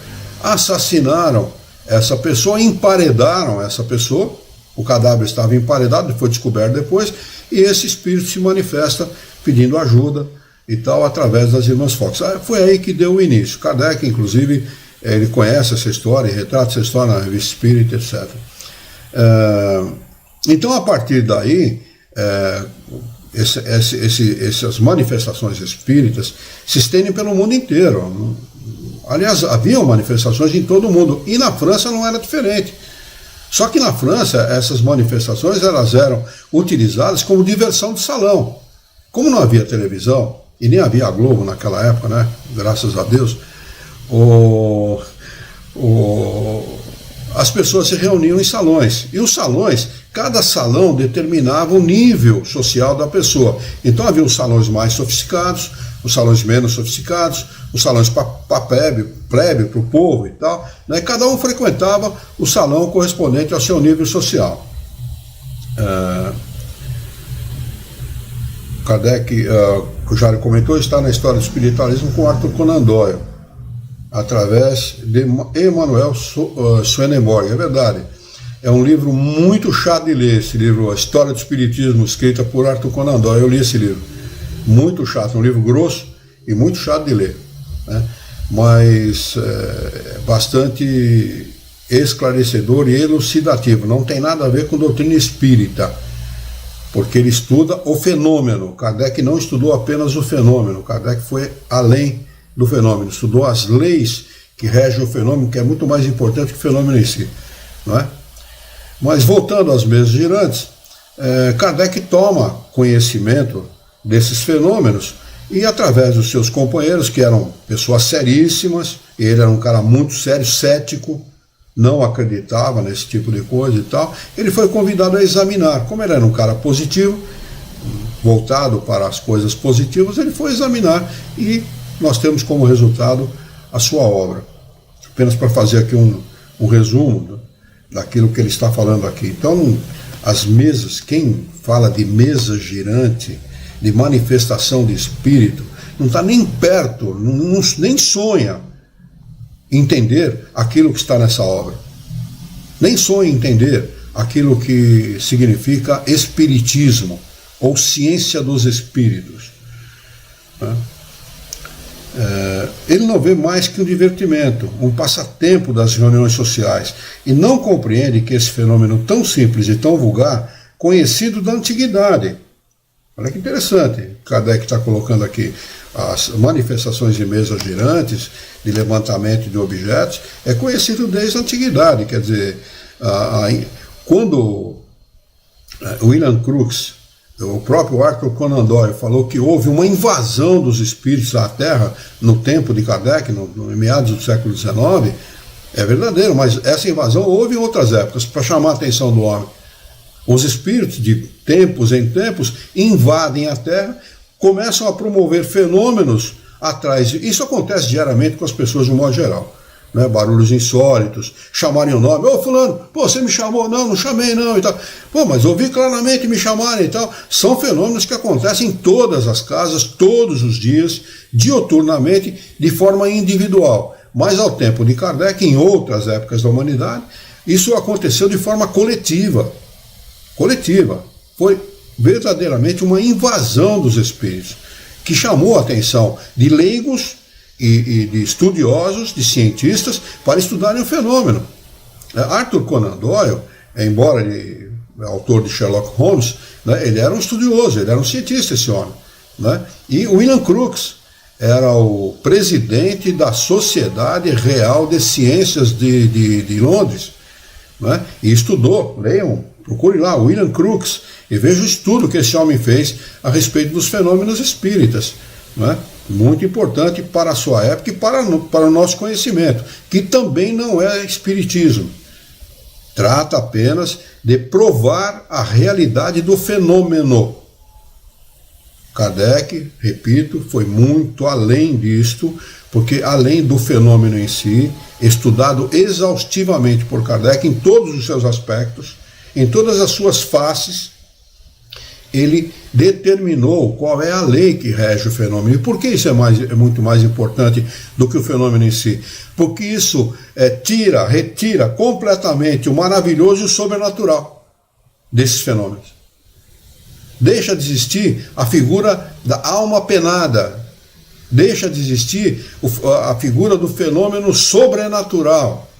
assassinaram essa pessoa, emparedaram essa pessoa, o cadáver estava emparedado, foi descoberto depois, e esse espírito se manifesta pedindo ajuda e tal, através das irmãs Fox. Foi aí que deu o início. Kardec, inclusive, ele conhece essa história, retrata essa história na Revista Espírita, etc. Então, a partir daí, essas manifestações espíritas se estendem pelo mundo inteiro. Aliás, haviam manifestações em todo o mundo, e na França não era diferente. Só que na França, essas manifestações elas eram utilizadas como diversão de salão. Como não havia televisão, e nem havia a Globo naquela época, né? Graças a Deus, as pessoas se reuniam em salões. E os salões, cada salão determinava o nível social da pessoa. Então havia os salões mais sofisticados, os salões menos sofisticados, os salões para plebe, para o povo e tal, né? Cada um frequentava o salão correspondente ao seu nível social. Kardec, que o Jário comentou, está na História do Espiritualismo com Arthur Conan Doyle, através de Emanuel Swedenborg. É verdade, é um livro muito chato de ler, esse livro, A História do Espiritismo, escrita por Arthur Conan Doyle. Eu li esse livro, muito chato, um livro grosso e muito chato de ler, né? mas bastante esclarecedor e elucidativo. Não tem nada a ver com doutrina espírita, porque ele estuda o fenômeno. Kardec não estudou apenas o fenômeno, Kardec foi além do fenômeno, estudou as leis que regem o fenômeno, que é muito mais importante que o fenômeno em si, não é? Mas voltando às mesas girantes, Kardec toma conhecimento desses fenômenos e, através dos seus companheiros, que eram pessoas seríssimas, ele era um cara muito sério, cético, não acreditava nesse tipo de coisa e tal, ele foi convidado a examinar. Como ele era um cara positivo, voltado para as coisas positivas, ele foi examinar e nós temos como resultado a sua obra. Apenas para fazer aqui um resumo daquilo que ele está falando aqui. Então, as mesas, quem fala de mesa girante, de manifestação de espírito, não está nem perto, nem sonha entender aquilo que está nessa obra. Nem sonha entender aquilo que significa espiritismo ou ciência dos espíritos. Ele não vê mais que um divertimento, um passatempo das reuniões sociais, e não compreende que esse fenômeno tão simples e tão vulgar, conhecido da antiguidade. Olha que interessante, Kardec está colocando aqui as manifestações de mesas girantes, de levantamento de objetos, é conhecido desde a antiguidade. Quer dizer, quando William Crookes, o próprio Arthur Conan Doyle, falou que houve uma invasão dos espíritos à Terra no tempo de Kardec, no meados do século XIX, é verdadeiro, mas essa invasão houve em outras épocas, para chamar a atenção do homem. Os espíritos, de tempos em tempos, invadem a Terra, começam a promover fenômenos atrás. Isso acontece diariamente com as pessoas de um modo geral. Né? Barulhos insólitos, chamarem o nome. Ô fulano, pô, você me chamou? Não, não chamei não e tal. Pô, mas ouvi claramente me chamarem e tal. São fenômenos que acontecem em todas as casas, todos os dias, dioturnamente, de forma individual. Mas ao tempo de Kardec, em outras épocas da humanidade, isso aconteceu de forma coletiva. Foi verdadeiramente uma invasão dos espíritos, que chamou a atenção de leigos e de estudiosos, de cientistas, para estudarem o fenômeno. Arthur Conan Doyle, embora ele é autor de Sherlock Holmes, né, ele era um estudioso, ele era um cientista, esse homem. Né? E William Crookes era o presidente da Sociedade Real de Ciências de Londres. Né? E estudou, leiam, procure lá, William Crookes, e veja o estudo que esse homem fez a respeito dos fenômenos espíritas. Né? Muito importante para a sua época e para o nosso conhecimento, que também não é espiritismo. Trata apenas de provar a realidade do fenômeno. Kardec, repito, foi muito além disto, porque além do fenômeno em si, estudado exaustivamente por Kardec em todos os seus aspectos, em todas as suas faces, ele determinou qual é a lei que rege o fenômeno. E por que isso é muito mais importante do que o fenômeno em si? Porque isso retira completamente o maravilhoso e o sobrenatural desses fenômenos. Deixa de existir a figura da alma penada, deixa de existir a figura do fenômeno sobrenatural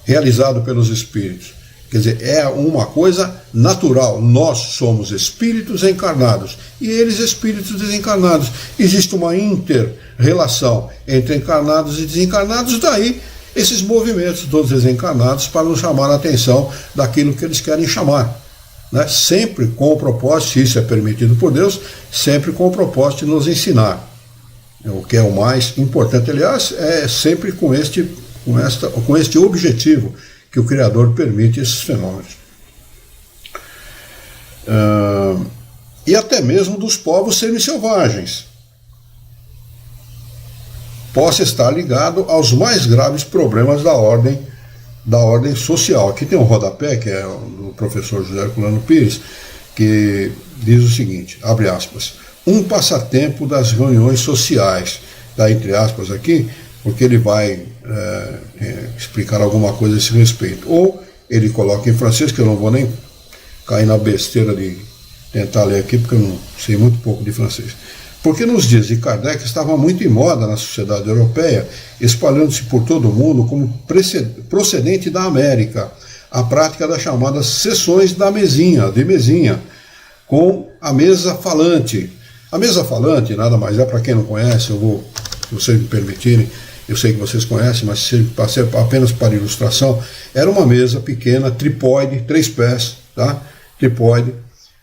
realizado pelos espíritos. Quer dizer, é uma coisa natural. Nós somos espíritos encarnados e eles espíritos desencarnados. Existe uma inter-relação entre encarnados e desencarnados, daí esses movimentos todos desencarnados para nos chamar a atenção daquilo que eles querem chamar. Né? Sempre com o propósito, se isso é permitido por Deus, sempre com o propósito de nos ensinar. O que é o mais importante, aliás, é sempre com este objetivo que o Criador permite esses fenômenos. E até mesmo dos povos semi-selvagens. Possa estar ligado aos mais graves problemas da ordem social. Aqui tem um rodapé, que é do professor José Herculano Pires, que diz o seguinte, abre aspas, um passatempo das reuniões sociais, dá entre aspas aqui, porque ele vai explicar alguma coisa a esse respeito. Ou ele coloca em francês, que eu não vou nem cair na besteira de tentar ler aqui, porque eu não sei muito pouco de francês. Porque nos dias de Kardec estava muito em moda na sociedade europeia, espalhando-se por todo o mundo como procedente da América, a prática das chamadas sessões de mesinha, com a mesa falante. A mesa falante, nada mais é, para quem não conhece, se vocês me permitirem, eu sei que vocês conhecem, mas apenas para ilustração, era uma mesa pequena, tripóide, 3 pés, tá? Tripóide,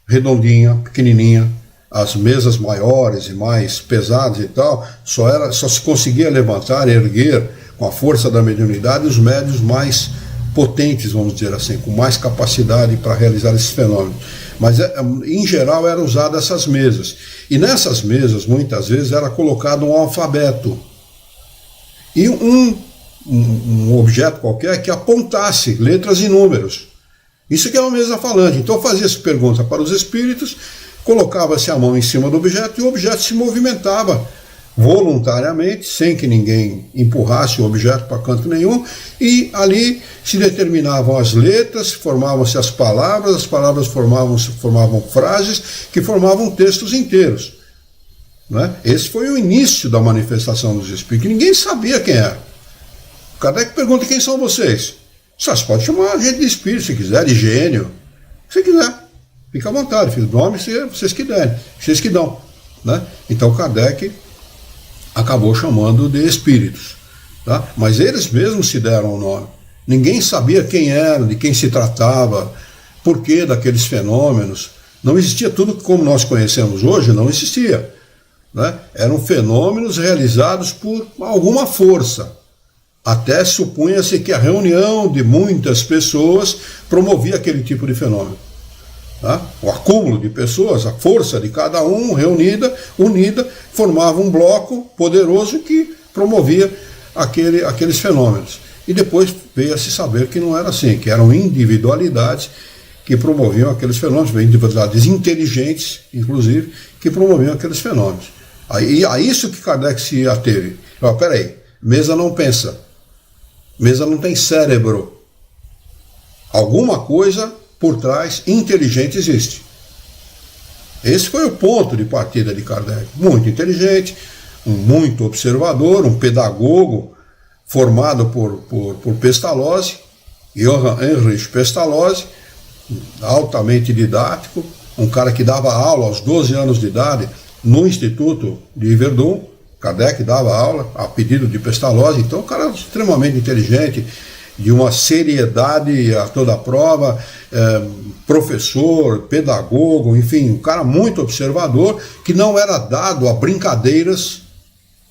redondinha, pequenininha. As mesas maiores e mais pesadas e tal, só se conseguia levantar, erguer com a força da mediunidade os médios mais potentes, vamos dizer assim, com mais capacidade para realizar esses fenômenos. Mas, em geral, eram usadas essas mesas. E nessas mesas, muitas vezes, era colocado um alfabeto. E um objeto qualquer que apontasse letras e números. Isso que é uma mesa falante. Então, fazia-se pergunta para os espíritos, colocava-se a mão em cima do objeto e o objeto se movimentava voluntariamente, sem que ninguém empurrasse o objeto para canto nenhum, e ali se determinavam as letras, formavam-se as palavras formavam frases que formavam textos inteiros. Né? Esse foi o início da manifestação dos espíritos, ninguém sabia quem era. Kardec pergunta: quem são vocês? Você pode chamar a gente de espírito se quiser, de gênio, se quiser. Fica à vontade, filho do nome, vocês que derem, vocês que dão. Né? Então Kardec acabou chamando de espíritos. Tá? Mas eles mesmos se deram o nome. Ninguém sabia quem eram, de quem se tratava, por que daqueles fenômenos. Não existia tudo como nós conhecemos hoje, não existia. Né? Eram fenômenos realizados por alguma força. Até supunha-se que a reunião de muitas pessoas promovia aquele tipo de fenômeno. Tá? O acúmulo de pessoas, a força de cada um unida, formava um bloco poderoso que promovia aqueles fenômenos. E depois veio a se saber que não era assim, que eram individualidades que promoviam aqueles fenômenos, individualidades inteligentes, inclusive, que promoviam aqueles fenômenos. A isso que Kardec se ateve. Peraí, mesa não pensa, mesa não tem cérebro. Alguma coisa por trás inteligente existe. Esse foi o ponto de partida de Kardec. Muito inteligente, muito observador, um pedagogo formado por Pestalozzi, Johann Heinrich Pestalozzi, altamente didático, um cara que dava aula aos 12 anos de idade no Instituto de Verdun. Kardec dava aula a pedido de Pestalozzi, então um cara extremamente inteligente, de uma seriedade a toda a prova, professor, pedagogo, enfim, um cara muito observador, que não era dado a brincadeiras,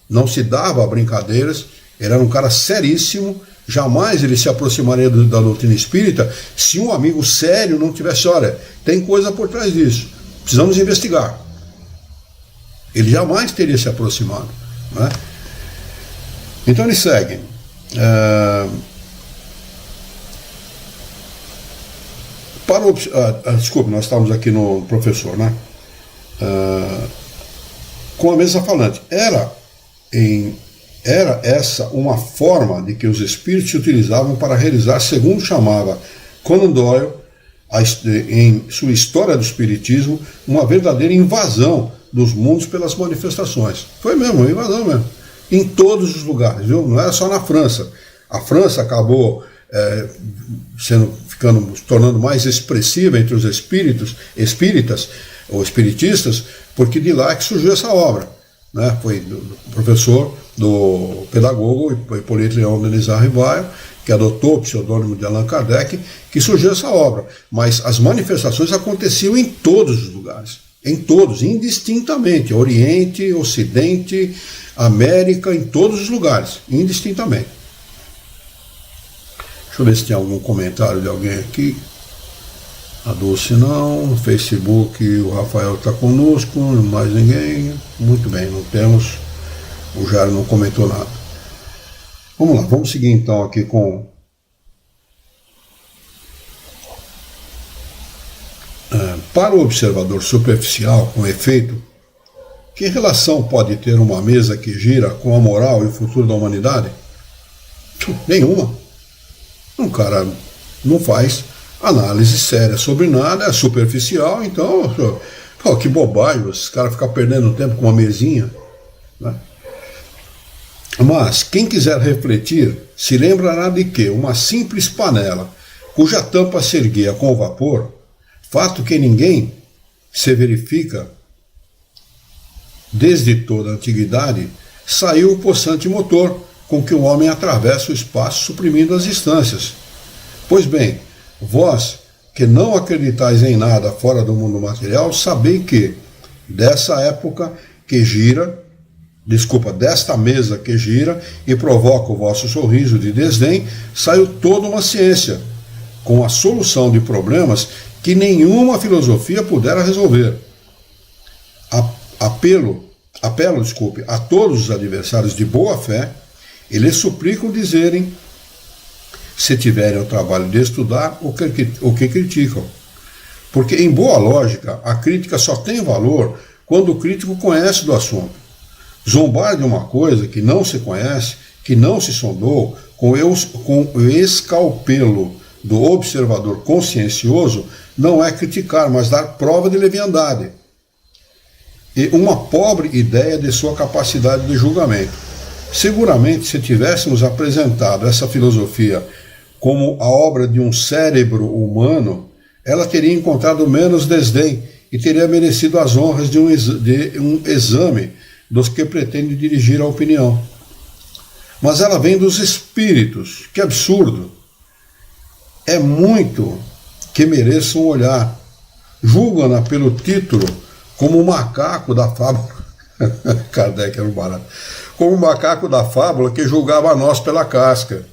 não se dava a brincadeiras, ele era um cara seríssimo, jamais ele se aproximaria da doutrina espírita se um amigo sério não tivesse: olha, tem coisa por trás disso, precisamos investigar. Ele jamais teria se aproximado. Né? Então ele segue. Desculpe, nós estávamos aqui no professor, né? Com a mesa falante. Era essa uma forma de que os espíritos se utilizavam para realizar, segundo chamava Conan Doyle, em sua História do Espiritismo, uma verdadeira invasão dos mundos pelas manifestações. Foi mesmo, uma invasão mesmo. Em todos os lugares, viu? Não era só na França. A França acabou se tornando mais expressiva entre os espíritas ou espiritistas, porque de lá é que surgiu essa obra. Né? Foi do professor, do pedagogo Hippolyte Léon Denis Rivail, que adotou o pseudônimo de Allan Kardec, que surgiu essa obra. Mas as manifestações aconteciam em todos os lugares, em todos, indistintamente, Oriente, Ocidente, América, em todos os lugares, indistintamente. Deixa eu ver se tem algum comentário de alguém aqui. A Dulce não, no Facebook o Rafael está conosco, mais ninguém. Muito bem, não temos. O Jairo não comentou nada. Vamos lá, vamos seguir então aqui com... Para o observador superficial, com efeito, que relação pode ter uma mesa que gira com a moral e o futuro da humanidade? Nenhuma. Um cara não faz análise séria sobre nada, é superficial, então Oh, que bobagem, esses caras ficam perdendo tempo com uma mesinha. Né? Mas quem quiser refletir se lembrará de que uma simples panela, cuja tampa se erguia com vapor, fato que ninguém se verifica desde toda a antiguidade, saiu o possante motor com que o homem atravessa o espaço suprimindo as distâncias. Pois bem, vós que não acreditais em nada fora do mundo material, sabei que desta mesa que gira e provoca o vosso sorriso de desdém, saiu toda uma ciência, com a solução de problemas que nenhuma filosofia pudera resolver. Apelo a todos os adversários de boa fé, e lhes suplico dizerem, se tiverem o trabalho de estudar, o que criticam. Porque, em boa lógica, a crítica só tem valor quando o crítico conhece do assunto. Zombar de uma coisa que não se conhece, que não se sondou, com o escalpelo do observador consciencioso, não é criticar, mas dar prova de leviandade e uma pobre ideia de sua capacidade de julgamento. Seguramente, se tivéssemos apresentado essa filosofia como a obra de um cérebro humano, ela teria encontrado menos desdém e teria merecido as honras de um exame dos que pretendem dirigir a opinião. Mas ela vem dos espíritos. Que absurdo! É muito que mereça um olhar. Julgam-na pelo título como o macaco da fábula. Kardec era um barato. Como o macaco da fábula que julgava a nós pela casca.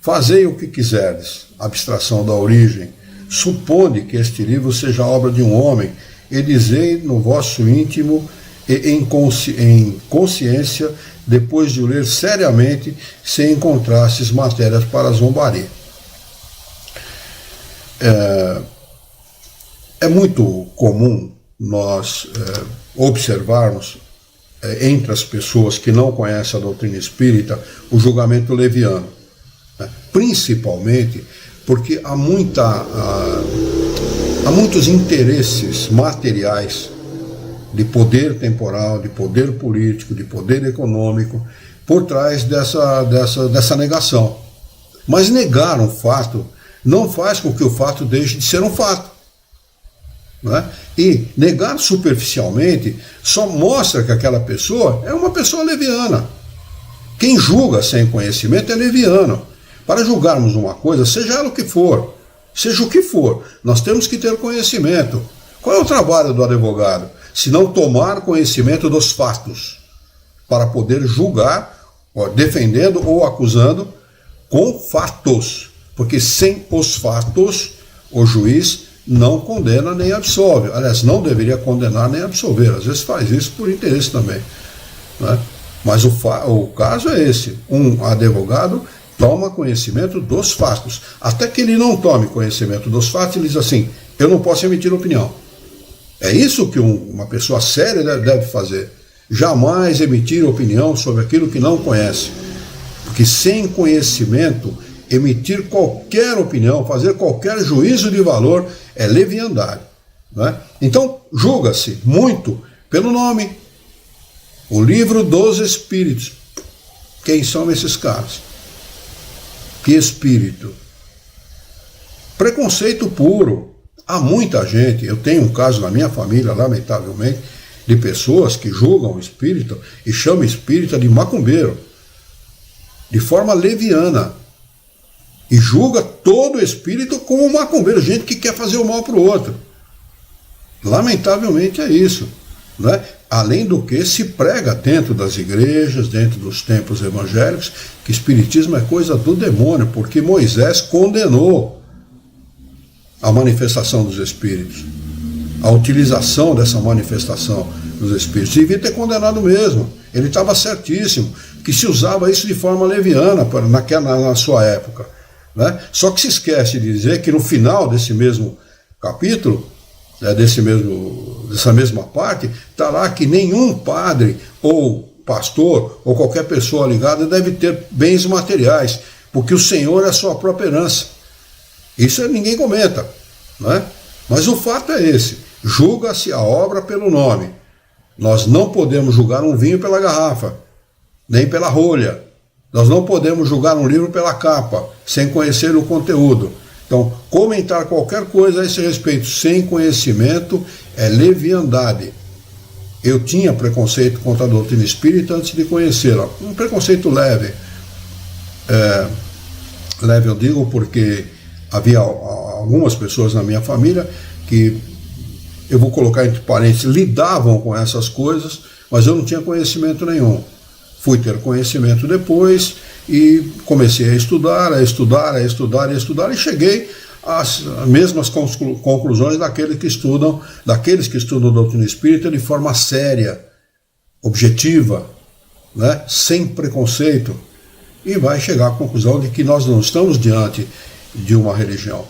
Fazei o que quiserdes, abstração da origem. Suponde que este livro seja obra de um homem, e dizei no vosso íntimo e em consciência, depois de o ler seriamente, se encontrasses matérias para zombaria. É muito comum nós observarmos entre as pessoas que não conhecem a doutrina espírita o julgamento leviano, né? Principalmente porque há muitos interesses materiais de poder temporal, de poder político, de poder econômico por trás dessa negação. Mas negar um fato não faz com que o fato deixe de ser um fato. Não é? E negar superficialmente só mostra que aquela pessoa é uma pessoa leviana. Quem julga sem conhecimento é leviano. Para julgarmos uma coisa, seja ela o que for, nós temos que ter conhecimento. Qual é o trabalho do advogado? Se não tomar conhecimento dos fatos, para poder julgar, defendendo ou acusando com fatos. Porque sem os fatos, o juiz não condena nem absolve. Aliás, não deveria condenar nem absolver. Às vezes faz isso por interesse também. Né? Mas o caso é esse. Um advogado toma conhecimento dos fatos. Até que ele não tome conhecimento dos fatos, ele diz assim, eu não posso emitir opinião. É isso que uma pessoa séria deve fazer. Jamais emitir opinião sobre aquilo que não conhece. Porque sem conhecimento, emitir qualquer opinião, fazer qualquer juízo de valor é leviandade. Não é? Então, julga-se muito pelo nome. O livro dos Espíritos. Quem são esses caras? Que espírito? Preconceito puro. Há muita gente, eu tenho um caso na minha família, lamentavelmente, de pessoas que julgam o espírito e chamam espírita de macumbeiro, de forma leviana, e julga todo espírito como um macumbeiro, gente que quer fazer o mal para o outro. Lamentavelmente é isso. Né? Além do que se prega dentro das igrejas, dentro dos templos evangélicos, que espiritismo é coisa do demônio, porque Moisés condenou a manifestação dos espíritos, a utilização dessa manifestação dos espíritos. Devia ter condenado mesmo, ele estava certíssimo, que se usava isso de forma leviana na sua época. Né? Só que se esquece de dizer que no final desse mesmo capítulo, dessa mesma parte, está lá que nenhum padre ou pastor ou qualquer pessoa ligada deve ter bens materiais, porque o Senhor é a sua própria herança. Isso ninguém comenta, né? Mas o fato é esse. Julga-se a obra pelo nome. Nós não podemos julgar um vinho pela garrafa, nem pela rolha. Nós não podemos julgar um livro pela capa, sem conhecer o conteúdo. Então, comentar qualquer coisa a esse respeito sem conhecimento é leviandade. Eu tinha preconceito contra a doutrina espírita antes de conhecê-la. Um preconceito leve. Leve eu digo porque havia algumas pessoas na minha família que, eu vou colocar entre parênteses, lidavam com essas coisas, mas eu não tinha conhecimento nenhum. Fui ter conhecimento depois e comecei a estudar e cheguei às mesmas conclusões daqueles que estudam doutrina espírita de forma séria, objetiva, né, sem preconceito, e vai chegar à conclusão de que nós não estamos diante de uma religião,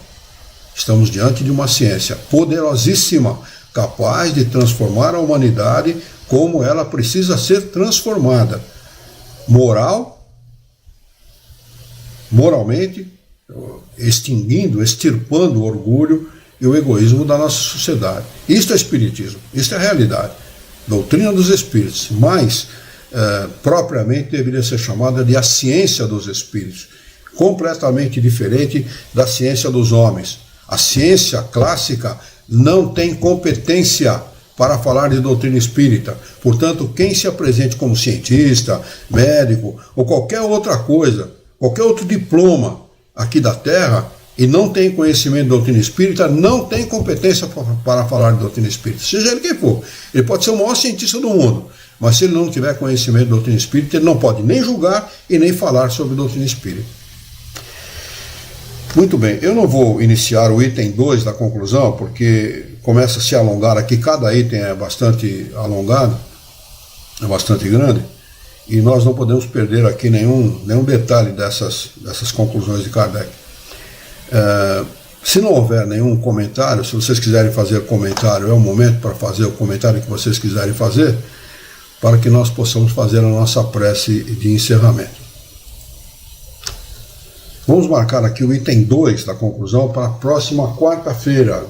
estamos diante de uma ciência poderosíssima, capaz de transformar a humanidade como ela precisa ser transformada, moralmente, extirpando o orgulho e o egoísmo da nossa sociedade. Isto é espiritismo, isto é a realidade, doutrina dos espíritos, mas propriamente deveria ser chamada de a ciência dos espíritos, completamente diferente da ciência dos homens. A ciência clássica não tem competência para falar de doutrina espírita. Portanto, quem se apresente como cientista, médico ou qualquer outra coisa, qualquer outro diploma aqui da Terra e não tem conhecimento de doutrina espírita, não tem competência para falar de doutrina espírita, seja ele quem for. Ele pode ser o maior cientista do mundo, mas se ele não tiver conhecimento de doutrina espírita, ele não pode nem julgar e nem falar sobre doutrina espírita. Muito bem, eu não vou iniciar o item 2 da conclusão, porque começa a se alongar aqui, cada item é bastante alongado, é bastante grande, e nós não podemos perder aqui nenhum detalhe dessas conclusões de Kardec. Se não houver nenhum comentário, se vocês quiserem fazer comentário, é o momento para fazer o comentário que vocês quiserem fazer, para que nós possamos fazer a nossa prece de encerramento. Vamos marcar aqui o item 2 da conclusão para a próxima quarta-feira.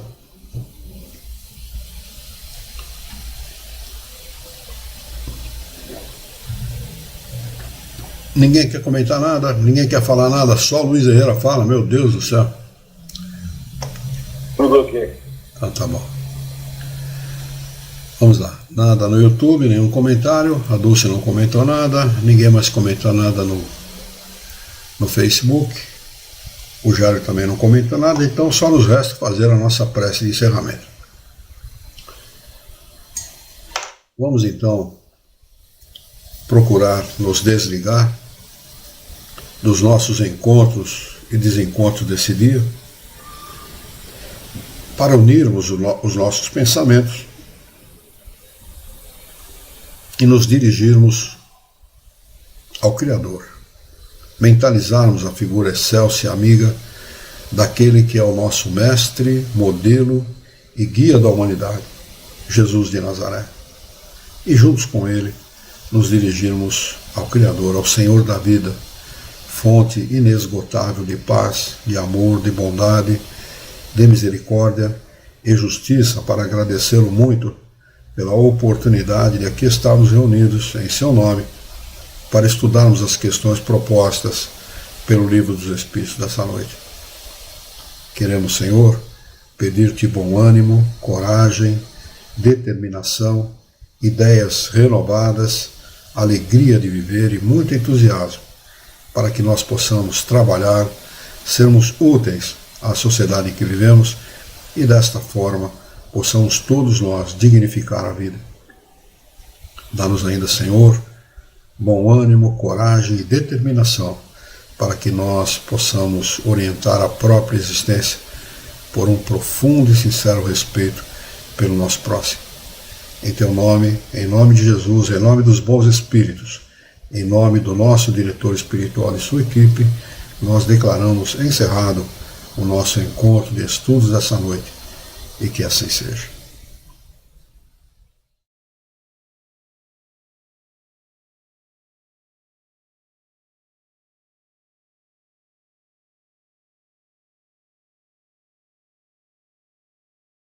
Ninguém quer comentar nada, ninguém quer falar nada, só Luiz Herrera fala, meu Deus do céu. Tudo ok. Tá bom. Vamos lá. Nada no YouTube, nenhum comentário. A Dulce não comentou nada, ninguém mais comentou nada no Facebook. O Jário também não comentou nada, então só nos resta fazer a nossa prece de encerramento. Vamos então procurar nos desligar dos nossos encontros e desencontros desse dia, para unirmos os nossos pensamentos e nos dirigirmos ao Criador, mentalizarmos a figura excelsa e amiga daquele que é o nosso mestre, modelo e guia da humanidade, Jesus de Nazaré, e juntos com ele nos dirigirmos ao Criador, ao Senhor da vida, fonte inesgotável de paz, de amor, de bondade, de misericórdia e justiça, para agradecê-lo muito pela oportunidade de aqui estarmos reunidos em seu nome, para estudarmos as questões propostas pelo Livro dos Espíritos dessa noite. Queremos, Senhor, pedir-te bom ânimo, coragem, determinação, ideias renovadas, alegria de viver e muito entusiasmo, para que nós possamos trabalhar, sermos úteis à sociedade em que vivemos e desta forma possamos todos nós dignificar a vida. Dá-nos ainda, Senhor, bom ânimo, coragem e determinação, para que nós possamos orientar a própria existência por um profundo e sincero respeito pelo nosso próximo. Em teu nome, em nome de Jesus, em nome dos bons espíritos, em nome do nosso diretor espiritual e sua equipe, nós declaramos encerrado o nosso encontro de estudos dessa noite, e que assim seja.